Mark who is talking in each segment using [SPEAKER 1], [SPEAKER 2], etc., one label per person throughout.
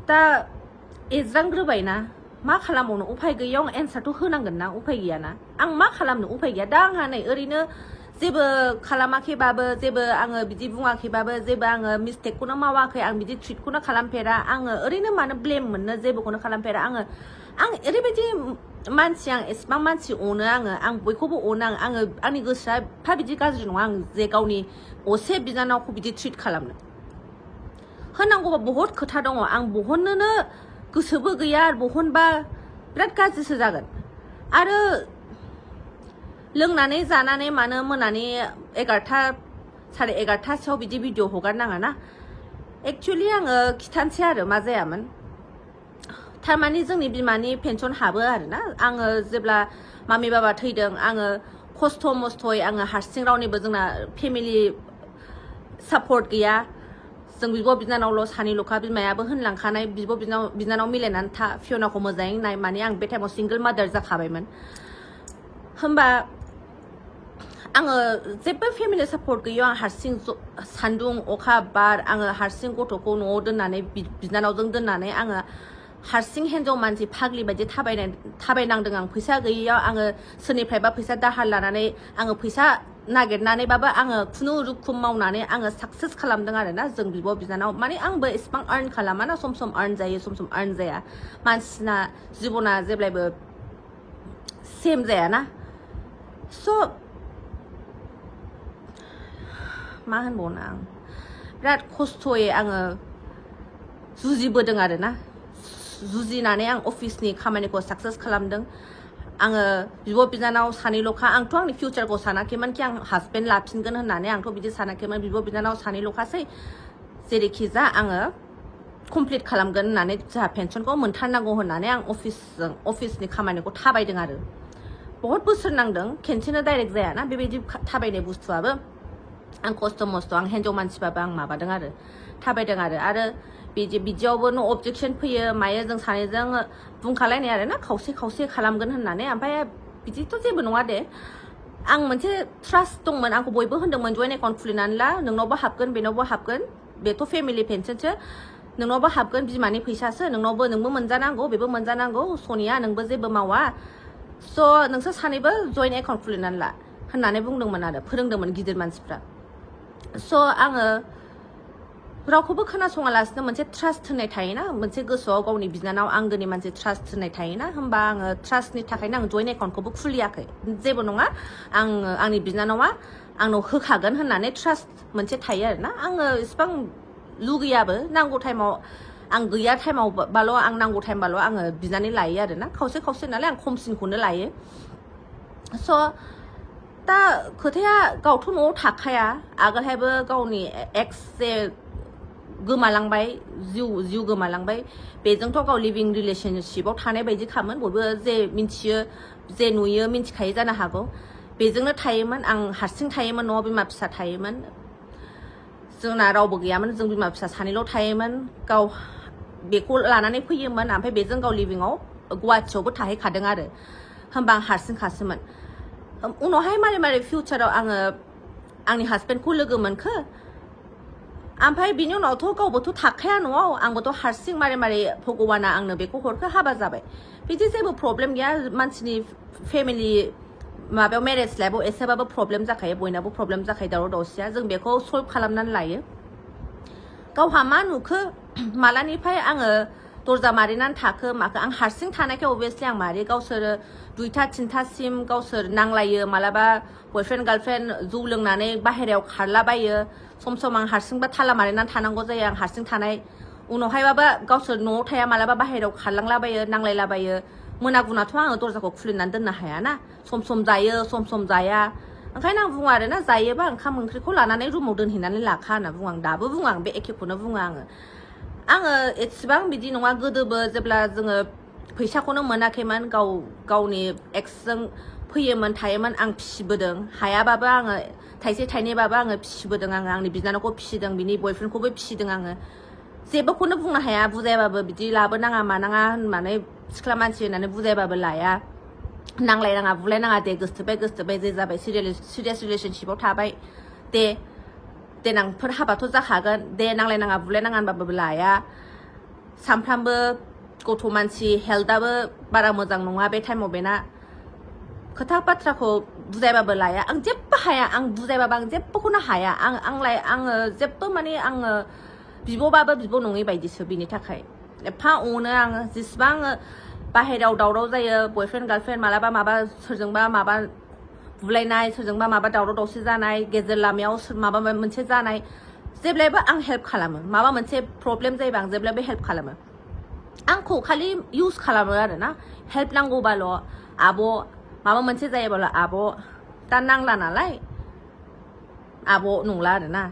[SPEAKER 1] दा एज्रांग्रोबायना मा खालामबावनो उफाय गैयैयाव एन्सारथ' होनांगोन ना उफाय गैयाना आं मा खालामनो उफाय गैया दा आंहा नै ओरैनो जेबो खालामाखैबाबो जेबो आङो बिदि बुङाखैबाबो जेबो आङो मिस्टेकखौनो मावाखै आं बिदि ट्रिटखौनो खालामफेरा आङो ओरैनो मानो ब्लेम मोननो जेबोखौनो खालामफेरा आं ओरैबायदि मानसि आं एसेबां मानसि अनो आं बयखौबो अनो आङो आंनि गोसोआ एफा बिदि गाज्रि नङा आं जे गावनि असे बिनानावखौ बिदि ट्रिट खालामनो होनांगौबा बहुद खोथा दङ आं बहननोनो गोसोबो गैया बहनबा बिराद गाज्रिसो जागोन आरो लोंनानै जानानै मानो मोनानि 11 साराय 11टासोआव बिदि भिडिअ हगारनाङा ना एक्चुअलि आङो खिथानोसै आरो मा जायामोन थारमाने जोंनि बिमानि पेन्सन हाबो आरोना आङो जेब्ला मामि बाबा थैदों आङो खस्थ' मस्थ'यै आङो हारसिं रावनिबो जोंना फेमिलि सापर्ट गैया जों बिब' बिनानावल' सानैल'खा बिमायाबो होनलांखानाय बिब' बिनानाव मिलायनानै था फियनाखौ मोजाङै नाय माने आं बे टाइमाव सिंगोल मादार जाखाबायमोन होमबा आङो जेबो फेमिलि सापर्ट गैया आं हारसिं सान्दुं अखा बार आङो हारसिं गथ'खौ न'आव दोननानै बिनानावजों दोननानै आङो हारसिं हिन्जाव मानसि फाग्लि बायदि थाबायनांदों आं फैसा गैयैयाव आङो सोरनिफ्रायबा फैसा दाहार लानानै आङो फैसा नागिरनानैबाबो आङो खुनुरुखुम मावनानै आङो साक्सेस खालामदों आरोना जों बिब' बिनानाव माने आंबो एसेबां आर्न खालामा ना सम आर्न जायो सम आर्न जाया मानसिना जिबना जेब्लायबो सेम जायाना स' मा होनबावनो आं बिराद खस्थ'यै आङो जुजिबोदों आरोना जुजिनानै आं अफिसनि खामानिखौ साक्सेस खालामदों आङो बिब' बिनानाव सानैल'खा आंथ' आंनि फिउचारखौ सानाखैमोन कि आं हासबेन्ड लाफिनगोन होननानै आंथ' बिदि सानाखैमोन बिब' बिनानाव सानैल'खासै जेरैखि जा आङो कमप्लिट खालामगोन होननानै जोंहा पेन्सनखौ मोनथारनांगौ होननानै आं अफिसनि खामानिखौ थाबायदों आरो बहुत बोसोर नांदों खेनसेनो डाइरेक्ट जायाना बेबायदि थाबायनाय बुस्थुआबो आं खस्थ' मस्थ' आं हिन्जाव मानसिबाबो आं माबादों आरो थाबायदों आरो बिदियावबो न' अबजेक्सन फैयो मायो जों सानैजों बुंखालायनाय आरो ना खावसे खालामगोन होननानै ओमफ्राय बिदिथ' जेबो नङा दे आं मोनसे ट्रास्ट दंमोन आंखौ बयबो होनदोंमोन जयेन्ट एकाउन्ट खुलिनानै ला नोंनावबो हाबगोन बेनावबो हाबगोन बेथ' फेमिलि पेन्सनसो नोंनावबो हाबगोन बिमानि फैसासो नोंबो मोनजानांगौ बेबो मोनजानांगौ सनिया नोंबो जेबो मावा स' नोंसोर सानैबो जयेन्ट एकाउन्ट खुलिनानै ला होननानै बुंदोंमोन आरो फोरोंदोंमोन गिदिर मानसिफ्रा स' आङो रावखौबो खोनासङालासिनो मोनसे ट्रास्ट होननाय थायोना मोनसे गोसोआव गावनि बिनानाव आंगोनि मानसि ट्रास्ट होननाय थायोना होमबा आङो ट्रास्टनि थाखायनो आं जयेन्ट एकाउन्टखौबो खुलियाखै जेबो नङा आंनि बिनानावा आंनाव होखागोन होननानै ट्रास्ट मोनसे थायो आरोना आङो इसिबां लुगैयाबो नांगौ टाइमाव आं गैया टाइमावबाल' आं नांगौ टाइमबाल' आङो बिनानै लायो आरोना खावसे नालाय आं खमसिनखौनो लायो स' दा खोथाया गावथ' न'आव थाखाया आगोलहायबो गावनि एक्स जे गोमालांबाय जिउ गोमालांबाय बेजोंथ' गाव लिभिं रिलेशनशिपआव थानाय बायदि खामोन बयबो जे मिन्थियो जे नुयो मिन्थिखायो जानो हागौ बेजोंनो थायोमोन आं हारसिं थायोमोन न'आव बिमा फिसा थायोमोन जोंना रावबो गैयामोन जों बिमा फिसा सानैल' थायोमोन गाव बेखौ लानानै फैयोमोन ओमफ्राय बेजों गाव लिभिंआव गुवाहाटियावबो थाहैखादों आरो होमबा आं हारसिंखासोमोन उनावहाय मारै फिउचाराव आङो आंनि हासबेन्डखौ लोगो मोनखो ओमफ्राय बिनि उनावथ' गावबोथ' थाखाया न'आव आंबोथ' हारसिं मारै भगबाना आंनो बेखौ हरखो हाबा जाबाय बिदि जेबो प्रब्लेम गैया मानसिनि फेमिलि माबायाव मेरेज लाइफआव एसेबाबो प्रब्लेम जाखायो बयनाबो प्रब्लेम जाखायो दावराव दावसिया जों बेखौ सल्भ खालामनानै लायो गावहा मा नुखो मालानिफ्राय आङो दरजा मारिनानै थाखो माखो आं हारसिं थानायखाय अभियासलि आं मारि गावसोरो 2टा 3टासिम गावसोर नांलायो मालाबा बयफ्रेन्ड गार्लफ्रेन्ड जौ लोंनानै बाहेरायाव खारलाबायो सम आं हारसिंबा थाला मारिनानै थानांगौ जायो आं हारसिं थानाय उनावहायबाबा गावसोर न'आव थाया मालाबा बाहेरायाव खारलांलाबायो नांलायलाबायो मोनागुनाथ' आङो दरजाखौ खुलिनानै दोननो हायाना सम जायो सम जाया ओंखायनो आं बुङो आरोना जायोबा ओंखाम ओंख्रिखौ लानानै रुमाव दोनहैनानै लाखा होनना बुङो आं दाबो बुङो आं बे एखेखौनो बुङो आङो एसेबां बिदि नङा गोदोबो जेब्ला जोङो फैसाखौनो मोनाखैमोन गावनि एक्सजों फैयोमोन थायोमोन आं फिसिबोदों हायाबाबो आङो थाइसे थाइनैबाबो आङो फिसिबोदों आंनि बिनानावखौ फिसिदों बिनि बयफ्रेन्डखौबो फिसिदों आङो जेबोखौनो बुंनो हाया बुजायाबाबो बिदि लाबोनाङा मानाङा होननानै सिख्ला मानसि होननानै बुजायबाबो लाया नांलायनाङा बुलायनाङा दे गोसोथोबाय जे जाबाय सिरियास रिलेशनशिपआव थाबाय देनांफोर हाबाथ' जाखागोन दे नांलायनाङा बुलायनाङा होनबाबो लाया सामफ्रामबो गथ' मानसि हेल्थआबो बारा मोजां नङा बे टाइमाव बेना खोथा बाथ्राखौ बुजायबाबो लाया आं जेबो हाया आं बुजायबाबो आं जेबोखौनो हाया आङो जेबो माने आङो बिब'बाबो बिब' नङै बायदिसो बिनि थाखाय एफा अनो आङो जेसेबां बाहेरायाव दावराव जायो बयफ्रेन्ड गार्लफ्रेन्ड मालाबा माबा सोरजोंबा माबा बुलायनाय सोरजोंबा माबा दावराव दावसि जानाय गेजेर लामायाव माबा मोनसे जानाय जेब्लायबो आं हेल्प खालामो माबा मोनसे प्रब्लेम जायोबा आं जेब्लायबो हेल्प खालामो आंखौ खालि इउज खालामो आरो ना हेल्प नांगौबाल' आब' माबा मोनसे जायोबाल' आब' दा नांला नालाय आब' नंला आरो ना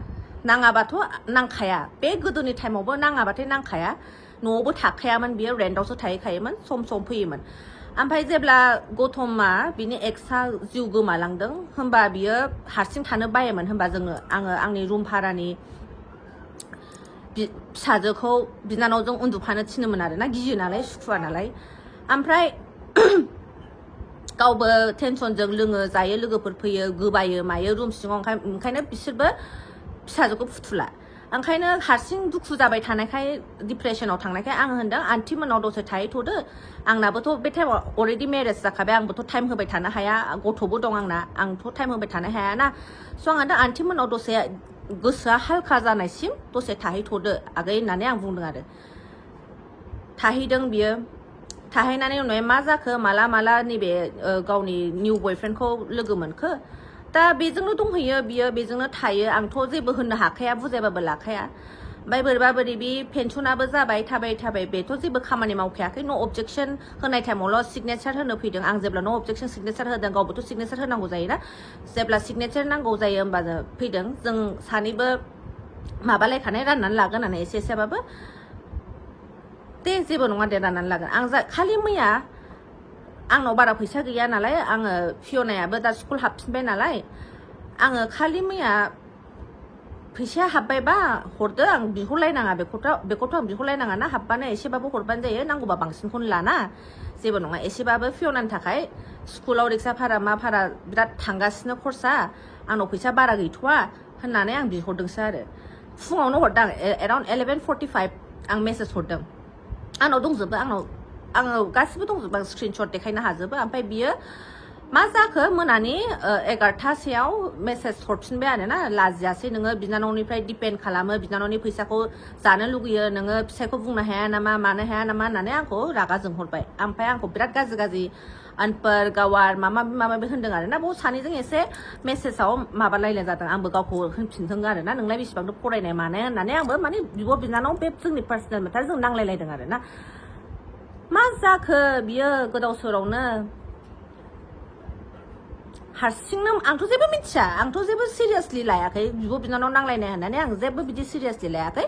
[SPEAKER 1] नाङाबाथ' नांखाया बे गोदोनि टाइमावबो नाङाबाथाय नांखाया न'आवबो थाखायामोन बियो रेन्टआवसो थाहैखायोमोन सम फैयोमोन ओमफ्राय जेब्ला गौतमआ बिनि एक्सआ जिउ गोमालांदों होमबा बियो हारसिं थानो बायोमोन होमबा आङो आंनि रुम भारानि फिसाजोखौ बिनानावजों उन्दुफानो थिनोमोन आरो ना गियो नालाय सुखुवा नालाय ओमफ्राय गावबो टेनसनजों लोङो जायो लोगोफोर फैयो गोबायो मायो रुम सिङाव ओंखायनो बिसोरबो फिसाजोखौ फुथुला ओंखायनो हारसिं दुखु जाबाय थानायखाय डिप्रेसनाव थांनायखाय आं होनदों आन्टि मोनाव दसे थाहैथ'दो आंनाबोथ' बे टाइमाव अलरेडि मेरेज जाखाबाय आंबोथ' टाइम होबाय थानो हाया गथ'बो दं आंथ' टाइम होबाय थानो हायाना स' आं होनदों आन्टि मोनाव दसे गोसोआ हालखा जानायसिम दसे थाहैथ'दो आगै होननानै आं बुंदों आरो थाहैदों बियो थाहैनानै उनाव मा जाखो माला नैबे गावनि निउ बयफ्रेन्डखौ लोगो मोनखो दा बेजोंनो दंहैयो बियो बेजोंनो थायो आंथ' जेबो होननो हाखाया बुजायबाबो लाखाया ओमफ्राय बोरैबा बे पेन्सनाबो जाबाय थाबाय बेथ' जेबो खामानि मावखायाखै न' अबजेक्सन होनाय टाइमावल' सिगनेचार होनो फैदों आं जेब्ला न' अबजेक्सन सिगनेचार होदों गावबोथ' सिगनेचार होनांगौ जायोना जेब्ला सिगनेचार नांगौ जायो होमबानो फैदों जों सानैबो माबालायखानाय राननानै लागोन होननानै एसेबाबो दे जेबो नङा दे राननानै लागोन आं खालि मैया आंनाव बारा फैसा गैया नालाय आङो फियनायाबो दा स्कुल हाबफिनबाय नालाय आङो खालि मैया फैसाया हाबबायबा हरदो आं बिहरलायनाङा बेखौथ' आं बिहरलायनाङा ना हाबबानो एसेबाबो हरबानो जायो नांगौबा बांसिनखौनो लाना जेबो नङा एसेबाबो फियनानि थाखाय स्कुलाव रिक्सा भारा मा भारा बिराद थांगासिनो खरसा आंनाव फैसा बारा गैथ'वा होननानै आं बिहरदोंसो आरो फुङावनो हरदों एराउन्ड 11:45 आं मेसेज हरदों आंनाव दंजोबो आङो गासिबो दंजोबो आं स्क्रिनशट देखायनो हाजोबो ओमफ्राय बियो मा जाखो मोनानि 11:00 मेसेज हरफिनबाय आरो ना लाजियासै नोङो बिनानावनिफ्राय डिपेन्ड खालामो बिनानावनि फैसाखौ जानो लुगैयो नोङो फिसायखौ बुंनो हाया नामा मानो हाया नामा होननानै आंखौ रागा जोंहरबाय ओमफ्राय आंखौ बिराद गाज्रि अनपर गावार माबा होनदों आरो ना बाव सानैजों एसे मेसेजाव माबालायनाय जादों आंबो गावखौ होनफिनदों आरो ना नोंलाय बेसेबांथ' फरायनाय मानाय होननानै आंबो माने बिब' बिनानाव बे जोंनि पार्सनेल मेटार जों नांलायलायदों आरो ना मा जाखो बियो गोदाव सोरावनो हारसिंनो आंथ' जेबो मिथिया आंथ' जेबो सिरियासलि लायाखै बिब' बिनानाव नांलायनाय होननानै आं जेबो बिदि सिरियासलि लायाखै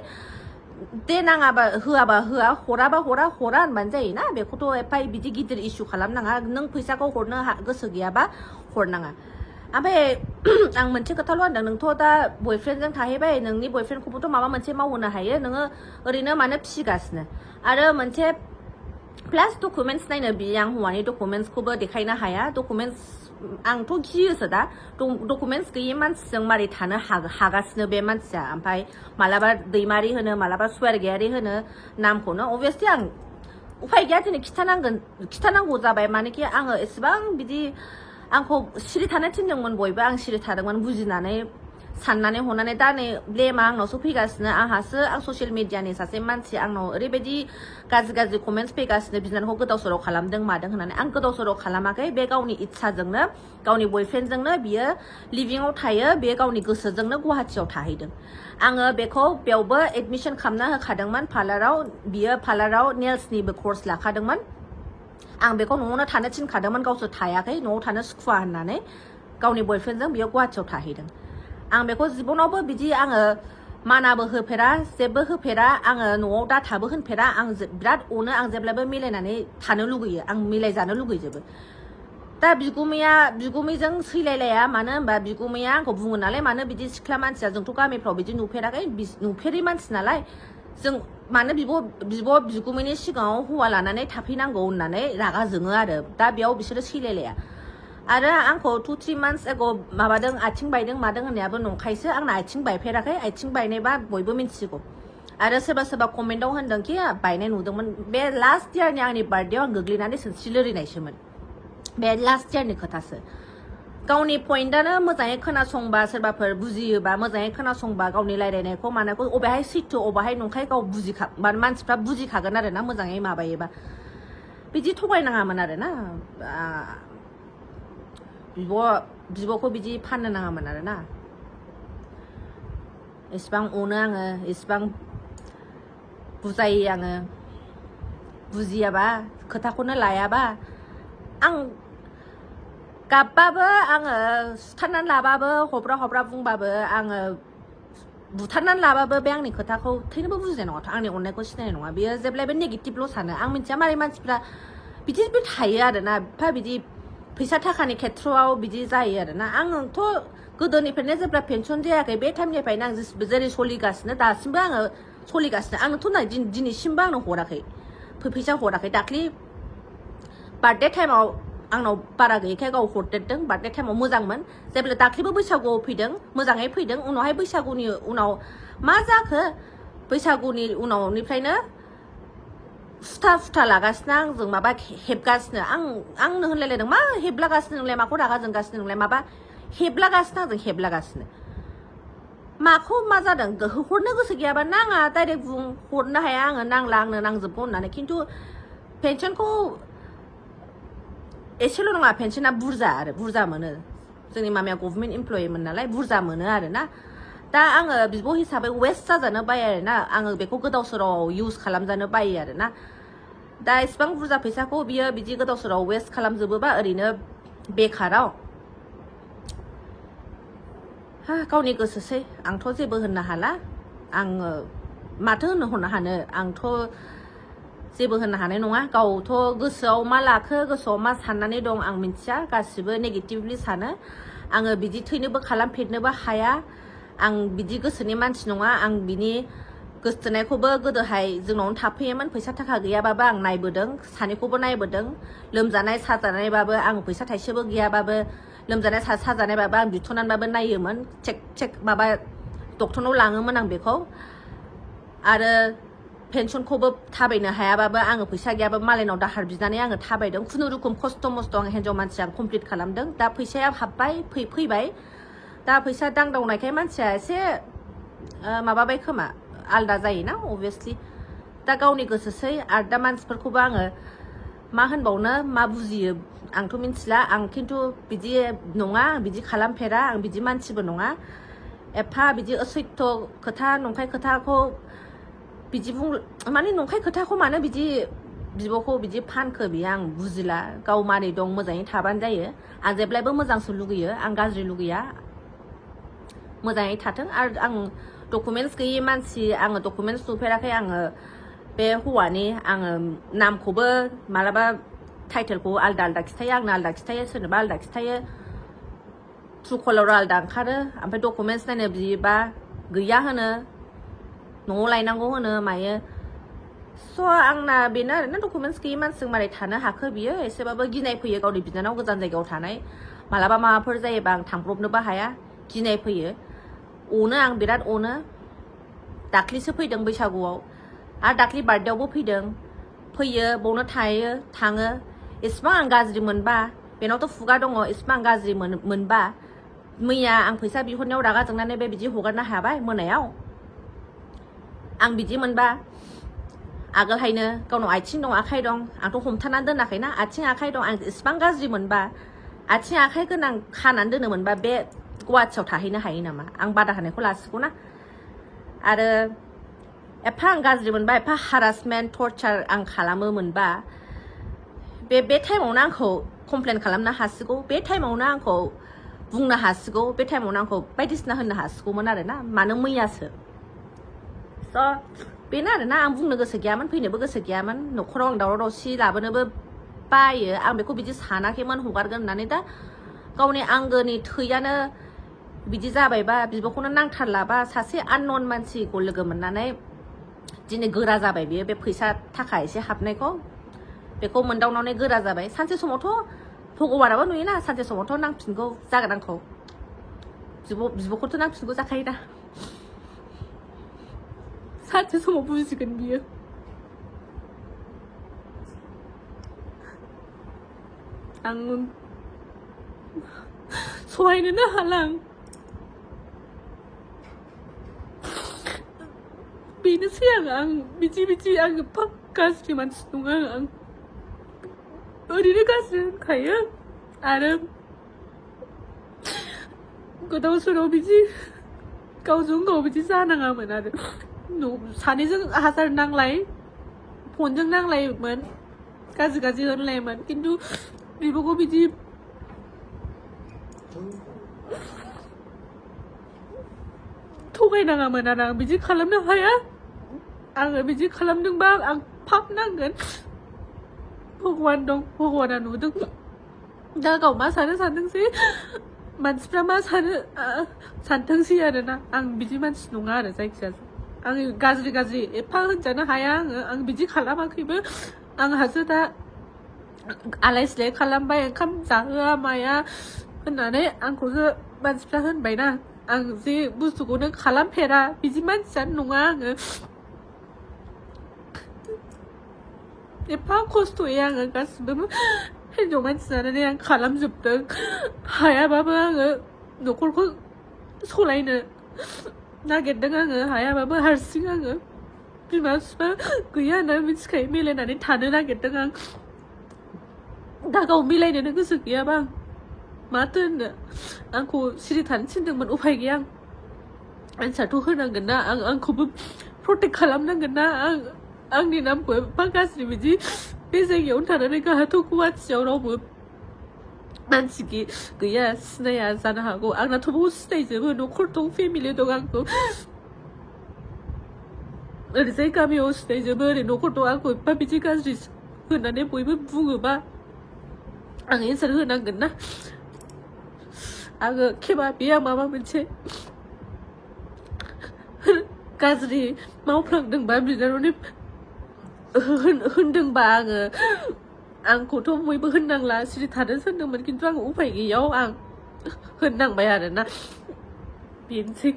[SPEAKER 1] दे नाङाबा होआबा होआ हराबा हरा होनबानो जायोना बेखौथ' एफा बिदि गिदिर इस्यु खालामनाङा नों फैसाखौ हरनो गोसो गैयाबा हरनाङा ओमफ्राय आं मोनसे खोथाल' होनदों नोंथ' दा बयफ्रेन्डजों थाहैबाय नोंनि बयफ्रेन्डखौबोथ' माबा मोनसे मावहोनो हायो नोङो ओरैनो मानो फिसिगासिनो आरो मोनसे प्लास डकुमेन्टस नायनो बियो आं हौवानि डकुमेन्टसखौबो देखायनो हाया डकुमेन्टस आंथ' गियोसो दा डकुमेन्टस गैयि मानसिजों मारै थानो हागासिनो बे मानसिया ओमफ्राय मालाबा दैमारि होनो मालाबा सुवारगेयारि होनो नामखौनो अभियासलि आं उफाय गैया दिनै खिथानांगौ जाबाय मानोखि आङो एसेबां बिदि आंखौ सिरि थानो थिनदोंमोन बयबो आं सिरि थादोंमोन बुजिनानै साननानै हनानै दा नै ब्लेमा आंनावसो फैगासिनो आंहासो आं ससियेल मिडियानि सासे मानसि आंनाव ओरैबायदि गाज्रि कमेन्टस फैगासिनो बिनानावखौ गोदाव सोराव खालामदों मादों होननानै आं गोदाव सोराव खालामाखै बे गावनि इच्छाजोंनो गावनि बयफ्रेन्डजोंनो बियो लिभिंआव थायो बे गावनि गोसोजोंनो गुवाहाटियाव थाहैदों आङो बेखौ बेयावबो एडमिसन खालामना होखादोंमोन बियो पार्लाराव नेल्सनिबो कर्स लाखादोंमोन आं बेखौ न'आवनो थानो थिनखादोंमोन गावसोर थायाखै न'आव थानो सुखुवा होननानै गावनि बयफ्रेन्डजों बियो गुवाहाटियाव थाहैदों आं बेखौ जिबनावबो बिदि आङो मानाबो होफेरा जेबो होफेरा आङो न'आव दाथाबो होनफेरा आं बिराद अनो आं जेब्लाबो मिलायनानै थानो लुगैयो आं मिलायजानो लुगैजोबो दा बिगुमैजों सैलायलाया मानो होनबा बिगुमैया आंखौ बुङो नालाय मानो बिदि सिख्ला मानसिया जोंथ' गामिफ्राव बिदि नुफेराखै नुफेरै मानसि नालाय जों मानो बिगुमैनि सिगाङाव हौवा लानानै थाफैनांगौ होननानै रागा जोङो आरो दा बेयाव बिसोरो सैलायलाया आरो आंखौ 2-3 months ago माबादों आथिं बायदों मादों होननायाबो नंखायसो आंना आथिं बायफेराखै आथिं बायनायबा बयबो मिन्थिगौ आरो सोरबा सोरबा कमेन्टआव होनदोंखि बायनाय नुदोंमोन बे लास्ट इयारनि आंनि बार्थडेआव आं गोग्लैनानै सोंस्रि लोरिनायसोमोन बे लास्ट इयारनि खोथासो गावनि पइन्टआनो मोजाङै खोनासंबा सोरबाफोर बुजियोबा मोजाङै खोनासंबा गावनि रायलायनायखौ मानायखौ अबेहाय सैथो अबेहाय नंखाय गाव मानसिफ्रा बुजिखागोन आरो ना मोजाङै माबायोबा बिदि थगायनाङामोन आरो ना बिब'खौ बिदि फाननो नाङामोन आरो ना इसिबां अनो आङो इसिबां बुजायो आङो बुजियाबा खोथाखौनो लायाबा आं गाबबाबो आङो सुथारनानै लाबाबो हब्रा बुंबाबो आङो बुथारनानै लाबाबो बे आंनि खोथाखौ थैनोबो बुजिनाय नङा आंनि अननायखौ सिनायनाय नङा बेयो जेब्लायबो नेगेटिभल' सानो आं मिथिया मारै मानसिफ्रा बिदिबो थायो आरोना एफा बिदि फैसा थाखानि खेथ्रआव बिदि जायो आरोना आंथ' गोदोनिफ्रायनो जेब्ला पेनसन जायाखै बे टाइमनिफ्रायनो आं जेरै सोलिगासिनो दासिमबो आङो सोलिगासिनो आंनोथ' ना दिनैसिमबो आंनो हराखै फैसा हराखै दाख्लि बार्थडे टाइमाव आंनाव बारा गैयैखाय गाव हरदेरदों बार्थडे टाइमाव मोजांमोन जेब्ला दाख्लिबो बैसागुआव फैदों मोजाङै फैदों उनावहाय बैसागुनि उनाव मा जाखो बैसागुनि उनावनिफ्रायनो सुथा लागासिनो आंजों माबा हेबगासिनो आंनो होनलायलायदों मा हेबलागासिनो नोंलाय माखौ रागा जोंगासिनो नोंलाय माबा हेबलागासिनो आंजों हेबलागासिनो माखौ मा जादों हरनो गोसो गैयाबा नाङा डाइरेक्ट बुं हरनो हाया आङो नांला आंनो नांजोबगौ होननानै खिन्थु पेनसनखौ एसेल' नङा पेनसना बुरजा मोनो जोंनि मामाया गभर्नमेन्ट इमप्लयिमोन नालाय बुरजा मोनो आरो ना दा आङो बिब' हिसाबै वेस्ट जाजानो बायो आरो ना आङो बेखौ गोदाव सोराव इउज खालामजानो बायो आरो ना दा इसिबां बुरजा फैसाखौ बियो बिदि गोदाव सोराव वेस्ट खालामजोबोबा ओरैनो बेखाराव गावनि गोसोसै आंथ' जेबो होननो हाला आङो माथो होननो हानो आंथ' जेबो होननो हानाय नङा गावथ' गोसोआव मा लाखो गोसोआव मा साननानै दं आं मिथिया गासिबो नेगेटिभलि सानो आङो बिदि थैनोबो खालामफेरनोबो हाया आं बिदि गोसोनि मानसि नङा आं बिनि गोसोथोनायखौबो गोदोहाय जोंनावनो थाफैयोमोन फैसा थाखा गैयाबाबो आं नायबोदों सानैखौबो नायबोदों लोमजानाय साजानायबाबो आं फैसा थाइसेबो गैयाबाबो लोमजानाय साजानायबाबो आं बिथ'नानैबाबो नायोमोन चेक माबा डक्टरनाव लाङोमोन आं बेखौ आरो पेनसनखौबो थाबायनो हायाबाबो आङो फैसा गैयाबाबो मालायनाव दाहार बिनानै आङो थाबायदों खुनुरुखुम खस्थ' मस्थ' आं हिन्जाव मानसिया कमप्लिट खालामदों दा फैसाया हाबबाय फैबाय दा फैसा दांदावनायखाय मानसिया एसे माबाबाय खोमा आलदा जायोना अभियासलि दा गावनि गोसोसै आरो दा मानसिफोरखौबो आङो मा होनबावनो मा बुजियो आंथ' मिथिला आं खिन्थु बिदि नङा बिदि खालामफेरा आं बिदि मानसिबो नङा एफा बिदि असैथ' खोथा नंखाय खोथाखौ बिदि माने नंखाय खोथाखौ मानो बिदि बिब'खौ बिदि फानखो बियो आं बुजिला गाव मारै दं मोजाङै थाबानो जायो आं जेब्लायबो मोजांसो लुगैयो आं गाज्रि लुगैया मोजाङै थाथों आरो आं डकुमेन्टस गैयि मानसि आङो डकुमेन्टस नुफेराखै आङो बे हौवानि आङो नामखौबो मालाबा टाइटेलखौ आलदा खिथायो आंनो आलदा खिथायो सोरनोबा आलदा खिथायो ट्रु कलार आलदा ओंखारो ओमफ्राय डकुमेन्टस नायनो बियोबा गैया होनो न'आव लायनांगौ होनो मायो स' आंना बेनो आरोना डकुमेन्टस गैयि मानसिजों मारै थानो हाखो बियो एसेबाबो गिनाय फैयो गावनि बिनानाव गोजान जायगायाव थानाय मालाबा माबाफोर जायोबा आं थांब्रबनोबो हाया गिनाय फैयो अनो आं बिराद अनो दाख्लिसो फैदों बैसागुआव आरो दाख्लि बार्थडेआवबो फैयो बावनो थाङो इसिबां आं गाज्रि मोनबा बेनावथ' खुगा दङ इसिबां आं गाज्रि मोनबा मैया आं फैसा बिहरनायाव रागा जोंनानै बिदि हगारनो हाबाय मोनायाव आं बिदि मोनबा आगोलहायनो गावनाव आथिं दं आखाइ दं आंथ' हमथानानै दोनाखैना आथिं आखाइ दं आं इसिबां गाज्रि मोनबा आथिं आखाइ गोनां खानानै दोनोमोनबा बे गुवाहाटियाव थाहैनो हायो नामा आं बादा होनायखौ लासिगौ ना आरो एफा आं गाज्रि मोनबा एफा हारासमेन्ट टर्चार आं खालामो मोनबा बे टाइमावनो आंखौ कमप्लेन खालामनो हासिगौ बे टाइमावनो आंखौ बुंनो हासिगौ बे टाइमावनो आंखौ बायदिसिना होननो हासिगौमोन आरो ना मानो मैयासो स' बेनो आरोना आं बुंनो गोसो गैयामोन फैनोबो गोसो गैयामोन न'खराव आं दावराव दावसि लाबोनोबो बायो आं बेखौ बिदि सानाखैमोन हगारगोन होननानै दा गावनि आंगोनि थैयानो बिदि जाबायबा बिब'खौनो नांथारलाबा सासे आननन मानसिखौ लोगो मोननानै दिनै गोरा जाबाय बियो बे फैसा थाखा एसे हाबनायखौ बेखौ मोनदावनानै गोरा जाबाय सानसे समावथ' भगबानाबो नुयोना सानसे समावथ' नांफिनगौ जागोन आंखौ बिब'खौथ' नांफिनगौ जाखायोना सानसे समाव बुजिगोन बियो आं सहायनोनो हाला बेनोसै आं बिदि आं एफा गाज्रि मानसि नङा आं ओरैनो गाज्रि होनखायो आरो गोदाव सोराव बिदि गावजों गाव बिदि जानाङामोन आरो सानैजों हाजार नांलाय फनजों नांलायोमोन गाज्रि होनलायोमोन खिन्थु बिब'खौ बिदि थगायनाङामोन आरो आं बिदि खालामनो हाया आङो बिदि खालामदोंबा आं पाप नांगोन भगवान दं भगवाना नुदों दा गाव मा सानो सानथोंसै मानसिफ्रा मा सानो सानथोंसै आरोना आं बिदि मानसि नङा आरो जायखिजाया आं गाज्रि एफा होनजानो हाया आं बिदि खालामाखैबो आंहासो दा आलाय सिलाय खालामबाय ओंखाम जाहोआ माया होननानै आंखौसो मानसिफ्रा होनबायना आं जे बुस्थुखौनो खालामफेरा बिदि मानसियानो नङा आङो एफा खस्थ'यै आङो गासिबो हिनजाव मानसि जानानै आं खालामजोबदों हायाबाबो आङो न'खरखौ सलायनो नागिरदों आङो हायाबाबो हारसिं आङो बिमा बिफा गैया होनना मिथिखायो मिलायनानै थानो नागिरदों आं दा गाव मिलायनोनो गोसो गैयाबा आं माथो होननो आंखौ सिरि थानो थिनदोंमोन उफाय गैया आं आनसारथ' होनांगोन ना आंखौबो प्रटेक्ट खालामनांगोन ना आंनि नामखौ एफा गाज्रि बिदि बे जायगायावनो थानानै गाहाथ' गुवाहाटियाव रावबो मानसि गैया सिनाया जानो हागौ आंनाथ' बहुद सिनायजोबो न'खर दं फेमिलि दं आंखौ ओरैजाय गामियाव सिनायजोबो ओरै न'खर दं आंखौ एफा बिदि गाज्रि होननानै बयबो बुङोबा आं एन्सार होनांगोन ना आङो खेबा बेयो माबा मोनसे गाज्रि मावफ्लांदोंबा बिनानावनि होनदोंबा आंखौथ' बयबो होननांला सिरि थानो होनदोंमोन खिन्थु आं उफाय गैयैयाव आं होननांबाय आरोना बेनोसै